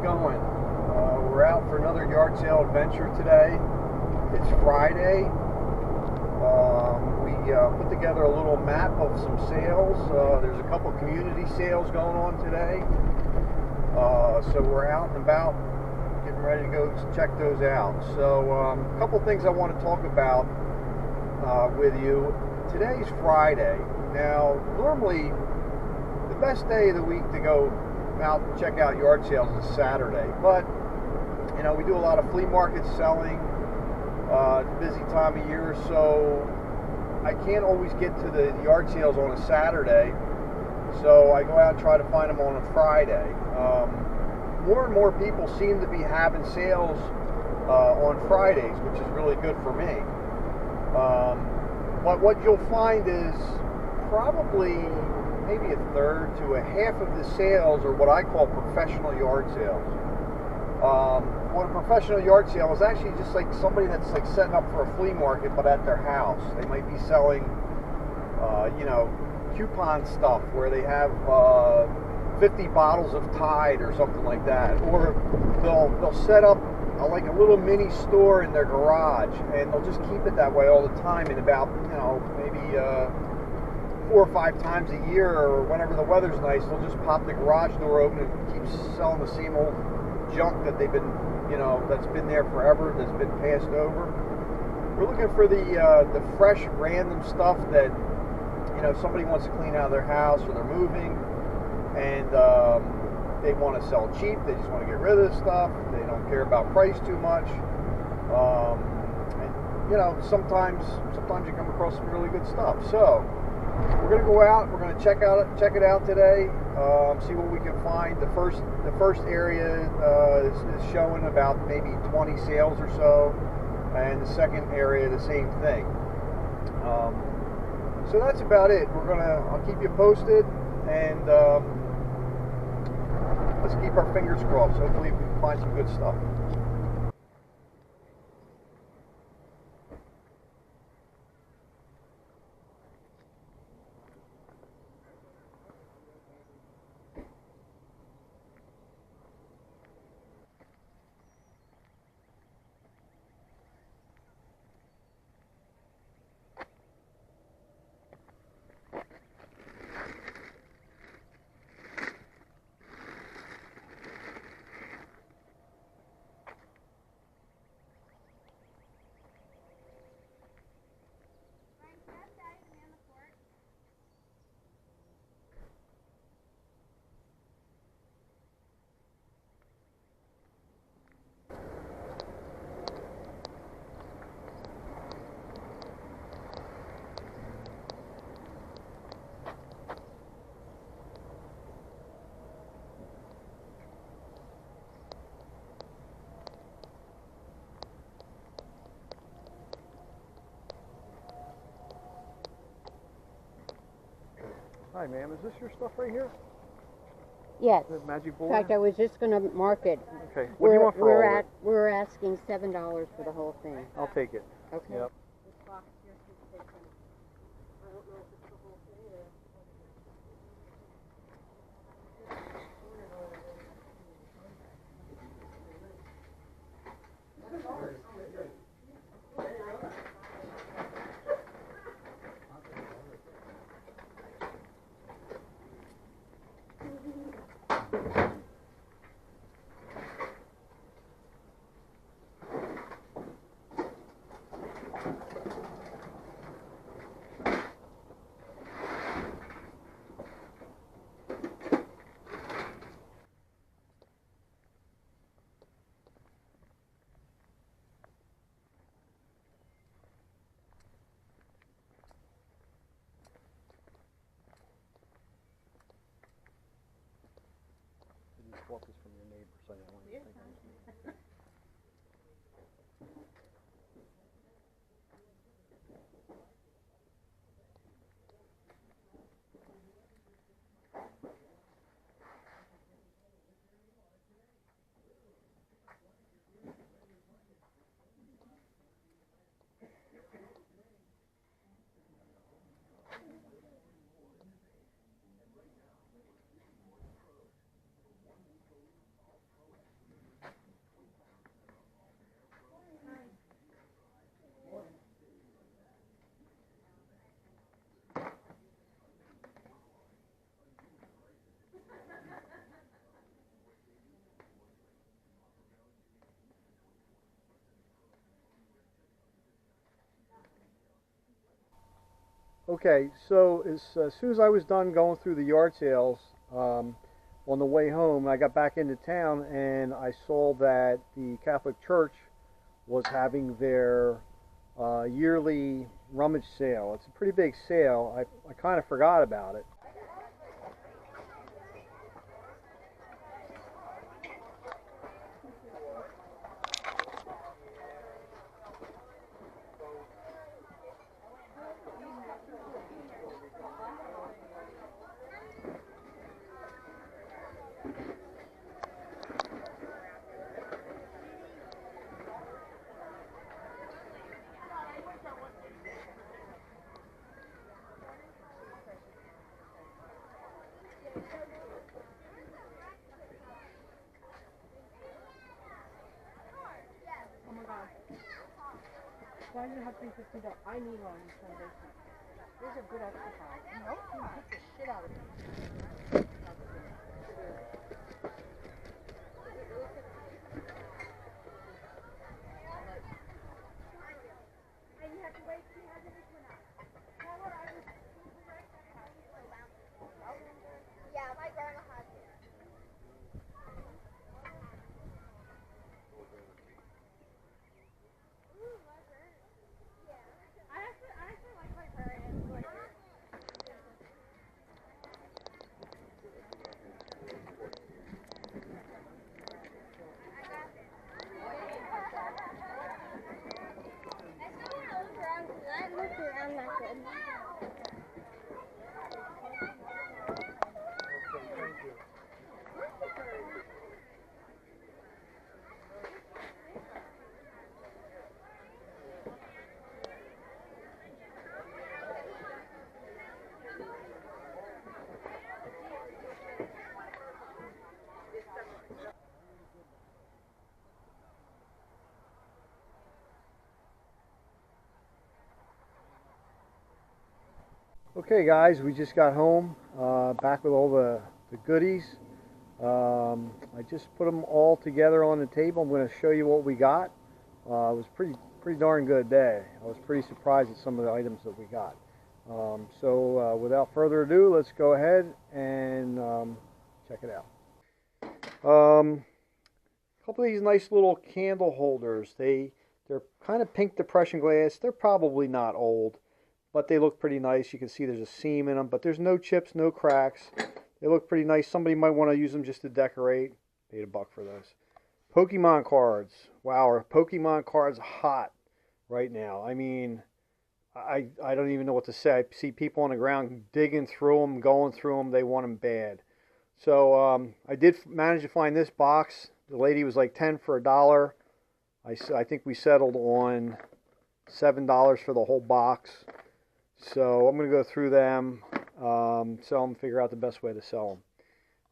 going? We're out for another yard sale adventure today. It's Friday. We put together a little map of some sales. There's a couple community sales going on today. So we're out and about getting ready to go check those out. So a couple things I want to talk about with you. Today's Friday. Now, normally the best day of the week to go out and check out yard sales is Saturday, but you know, we do a lot of flea market selling. It's a busy time of year, so I can't always get to the yard sales on a Saturday, so I go out and try to find them on a Friday. More and more people seem to be having sales on Fridays, which is really good for me. But what you'll find is probably maybe a third to a half of the sales are what I call professional yard sales. What a professional yard sale is actually just like somebody that's like setting up for a flea market, but at their house. They might be selling, you know, coupon stuff where they have 50 bottles of Tide or something like that, or they'll set up like a little mini store in their garage, and they'll just keep it that way all the time. And about, you know, maybe 4 or 5 times a year, or whenever the weather's nice, they'll just pop the garage door open and keep selling the same old junk that they've been, you know, that's been there forever, that's been passed over. We're looking for the fresh, random stuff that, you know, somebody wants to clean out of their house, or they're moving, and they want to sell cheap. They just want to get rid of the stuff. They don't care about price too much. And you know, sometimes you come across some really good stuff. So we're going to go out. We're going to check it out today. See what we can find. The first area is showing about maybe 20 sales or so, and the second area the same thing. So that's about it. I'll keep you posted, and let's keep our fingers crossed. Hopefully we can find some good stuff. Hi, ma'am. Is this your stuff right here? Yes. The magic In border? fact, I was just going to mark it. Okay. What do you want for all of it? We're asking $7 for the whole thing. I'll take it. Okay. Yep. This box here should take them. I don't know if it's the whole thing or... Bought this from your neighbor, so I don't want you to think I was me. Okay, so as soon as I was done going through the yard sales, on the way home, I got back into town and I saw that the Catholic Church was having their yearly rummage sale. It's a pretty big sale. I kind of forgot about it. Oh my god. Why does it have to be 50 dollars? I need one on this foundation. These are good exercise. Nope, you hit the shit out of it. Okay, guys, we just got home, back with all the goodies. I just put them all together on the table. I'm going to show you what we got. It was pretty darn good day. I was pretty surprised at some of the items that we got. Without further ado, let's go ahead and check it out. A couple of these nice little candle holders. They're kind of pink depression glass. They're probably not old, but they look pretty nice. You can see there's a seam in them, but there's no chips, no cracks. They look pretty nice. Somebody might want to use them just to decorate. Paid $1 for those. Pokemon cards. Wow, are Pokemon cards hot right now? I mean, I don't even know what to say. I see people on the ground digging through them, going through them. They want them bad. So I did manage to find this box. The lady was like 10 for $1. I think we settled on $7 for the whole box. So I'm going to go through them, sell them, figure out the best way to sell them.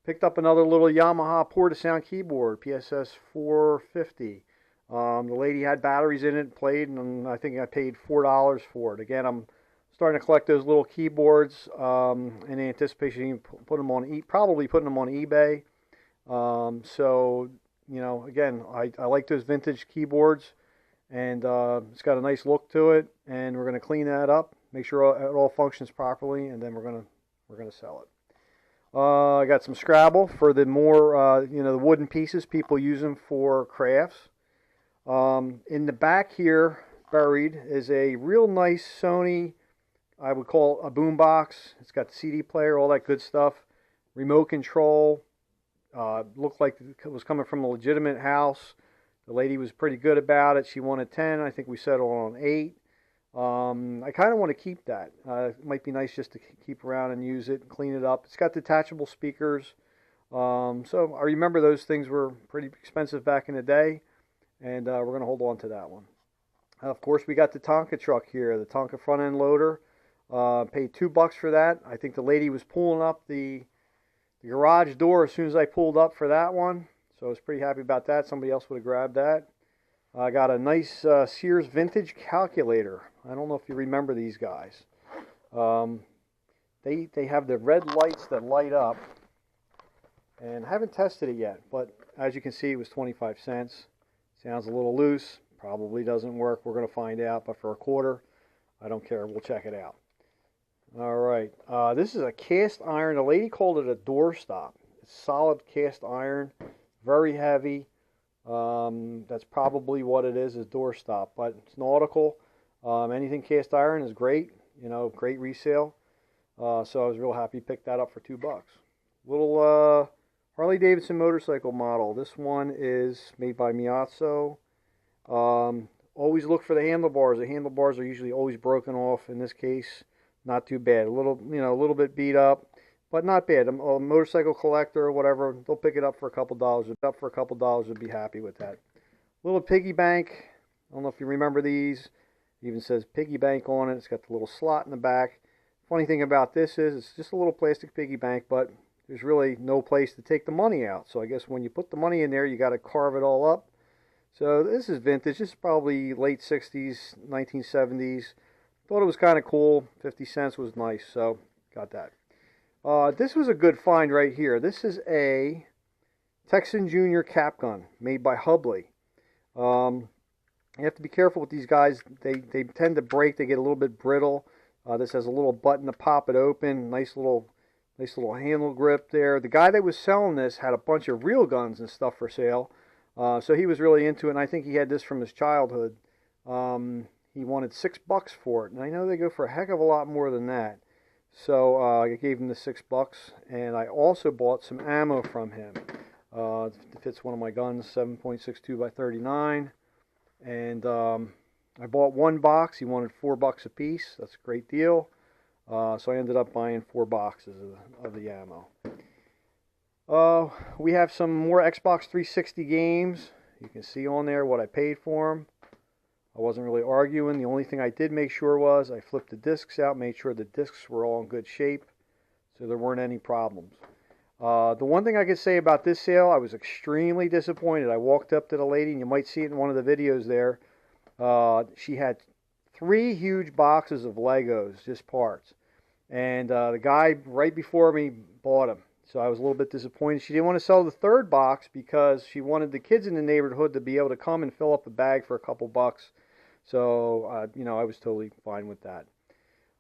Picked up another little Yamaha Portasound keyboard, PSS 450. The lady had batteries in it, played, and I think I paid $4 for it. Again, I'm starting to collect those little keyboards in anticipation of probably putting them on eBay. You know, again, I like those vintage keyboards, and it's got a nice look to it, and we're going to clean that up, make sure it all functions properly, and then we're gonna sell it. I got some Scrabble for the more the wooden pieces. People use them for crafts. In the back here, buried, is a real nice Sony, I would call a boombox. It's got the CD player, all that good stuff. Remote control. Looked like it was coming from a legitimate house. The lady was pretty good about it. She wanted 10. I think we settled on 8. I kind of want to keep that. It might be nice just to keep around and use it and clean it up. It's got detachable speakers. So I remember those things were pretty expensive back in the day, and we're going to hold on to that one. Of course, we got the Tonka truck here, the Tonka front end loader. Paid $2 for that. I think the lady was pulling up the garage door as soon as I pulled up for that one. So I was pretty happy about that. Somebody else would have grabbed that. I got a nice Sears vintage calculator. I don't know if you remember these guys. They have the red lights that light up. And I haven't tested it yet, but as you can see, it was 25 cents. Sounds a little loose. Probably doesn't work. We're going to find out, but for $0.25, I don't care. We'll check it out. All right. This is a cast iron. The lady called it a doorstop. It's solid cast iron, very heavy. That's probably what it is doorstop, but it's nautical. Anything cast iron is great. You know, great resale. So I was real happy to pick that up for $2. Little Harley Davidson motorcycle model. This one is made by Miazzo. Always look for the handlebars. The handlebars are usually always broken off. In this case, not too bad. A little, a little bit beat up, but not bad. A motorcycle collector or whatever, they'll pick it up for a couple dollars. Up for a couple dollars, would be happy with that. Little piggy bank. I don't know if you remember these. It even says piggy bank on it. It's got the little slot in the back. Funny thing about this is it's just a little plastic piggy bank, but there's really no place to take the money out. So I guess when you put the money in there, you got to carve it all up. So this is vintage. This is probably late 60s, 1970s. Thought it was kind of cool. 50 cents was nice, so got that. This was a good find right here. This is a Texan Junior cap gun made by Hubley. You have to be careful with these guys. They tend to break. They get a little bit brittle. This has a little button to pop it open. Nice little handle grip there. The guy that was selling this had a bunch of real guns and stuff for sale. So he was really into it, and I think he had this from his childhood. He wanted $6 for it, and I know they go for a heck of a lot more than that. So I gave him the $6, and I also bought some ammo from him. It fits one of my guns, 7.62 by 39, and I bought one box. He wanted $4 a piece. That's a great deal. So I ended up buying 4 boxes of the ammo. We have some more Xbox 360 games. You can see on there what I paid for them. I wasn't really arguing. The only thing I did make sure was I flipped the discs out, made sure the discs were all in good shape, so there weren't any problems. The one thing I could say about this sale, I was extremely disappointed. I walked up to the lady, and you might see it in one of the videos there. She had 3 huge boxes of Legos, just parts. And the guy right before me bought them. So I was a little bit disappointed. She didn't want to sell the 3rd box because she wanted the kids in the neighborhood to be able to come and fill up a bag for a couple bucks. So, I was totally fine with that.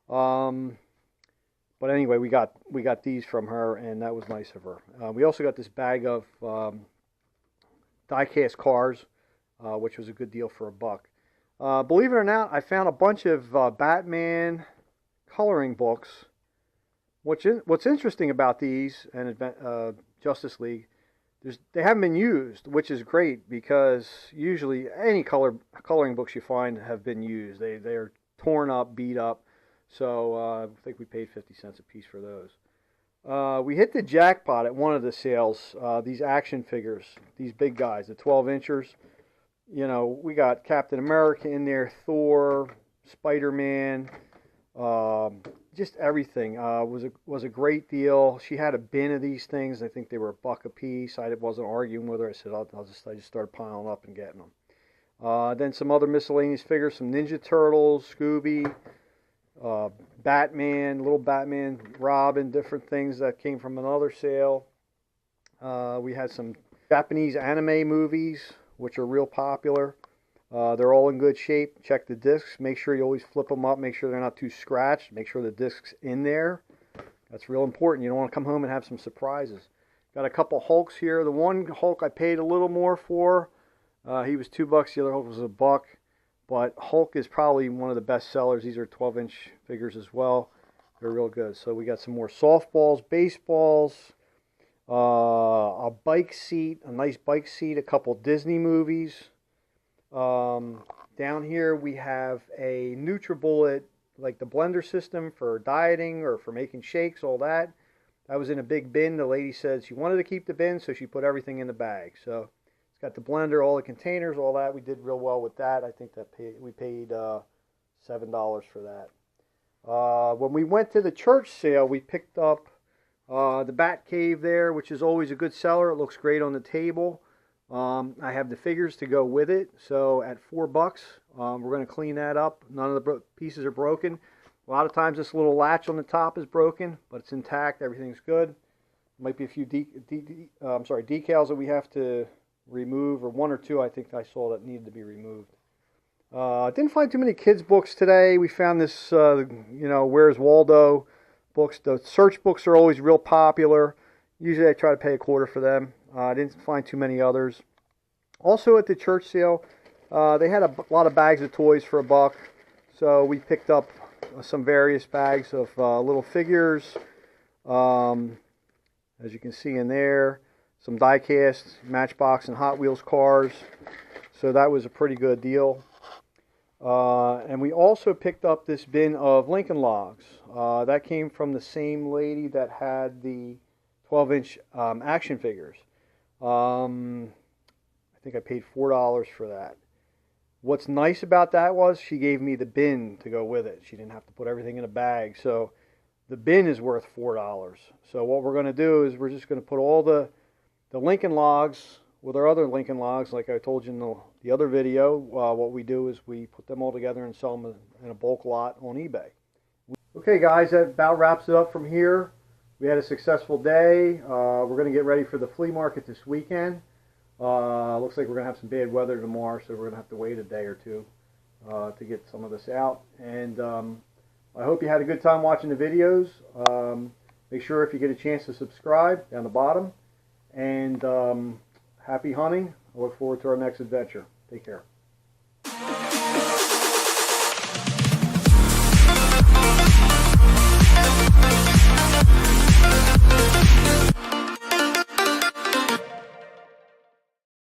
But anyway, we got these from her, and that was nice of her. We also got this bag of die-cast cars, which was a good deal for $1. Believe it or not, I found a bunch of Batman coloring books. What's interesting about these and Justice League, they haven't been used, which is great because usually any coloring books you find have been used. They are torn up, beat up. So I think we paid 50 cents a piece for those. We hit the jackpot at one of the sales. These action figures, these big guys, the 12-inchers. We got Captain America in there, Thor, Spider-Man. Just everything was a great deal. She had a bin of these things. I think they were $1 a piece. I wasn't arguing with her. I said I just started piling up and getting them. Then some other miscellaneous figures, some Ninja Turtles, Scooby, Batman, little Batman, Robin, different things that came from another sale. We had some Japanese anime movies, which are real popular. They're all in good shape. Check the discs. Make sure you always flip them up. Make sure they're not too scratched. Make sure the disc's in there. That's real important. You don't want to come home and have some surprises. Got a couple Hulks here. The one Hulk I paid a little more for. He was $2. The other Hulk was $1. But Hulk is probably one of the best sellers. These are 12-inch figures as well. They're real good. So we got some more softballs, baseballs, a bike seat, a nice bike seat, a couple Disney movies. Down here we have a NutriBullet, like the blender system for dieting or for making shakes, all that. That was in a big bin. The lady said she wanted to keep the bin, so she put everything in the bag. So it's got the blender, all the containers, all that. We did real well with that. I think that we paid $7 for that. When we went to the church sale, we picked up the Bat Cave there, which is always a good seller. It looks great on the table. I have the figures to go with it, so at $4, we're going to clean that up. None of the pieces are broken. A lot of times this little latch on the top is broken, but it's intact. Everything's good. Might be a few decals that we have to remove, or 1 or 2 I think I saw that needed to be removed. Didn't find too many kids books today. We found this, Where's Waldo books. The search books are always real popular. Usually I try to pay a quarter for them. I didn't find too many others. Also at the church sale, they had a lot of bags of toys for $1. So we picked up some various bags of little figures. As you can see in there, some die-cast Matchbox and Hot Wheels cars. So that was a pretty good deal. And we also picked up this bin of Lincoln Logs. That came from the same lady that had the 12-inch action figures. I think I paid $4 for that. What's nice about that was she gave me the bin to go with it. She didn't have to put everything in a bag. So the bin is worth $4. So what we're going to do is we're just going to put all the Lincoln Logs with our other Lincoln Logs, like I told you in the other video. What we do is we put them all together and sell them in a bulk lot on eBay. Okay guys, that about wraps it up from here. We had a successful day. We're going to get ready for the flea market this weekend. Looks like we're going to have some bad weather tomorrow, so we're going to have to wait a day or two to get some of this out. And I hope you had a good time watching the videos. Make sure if you get a chance to subscribe down the bottom. And happy hunting. I look forward to our next adventure. Take care.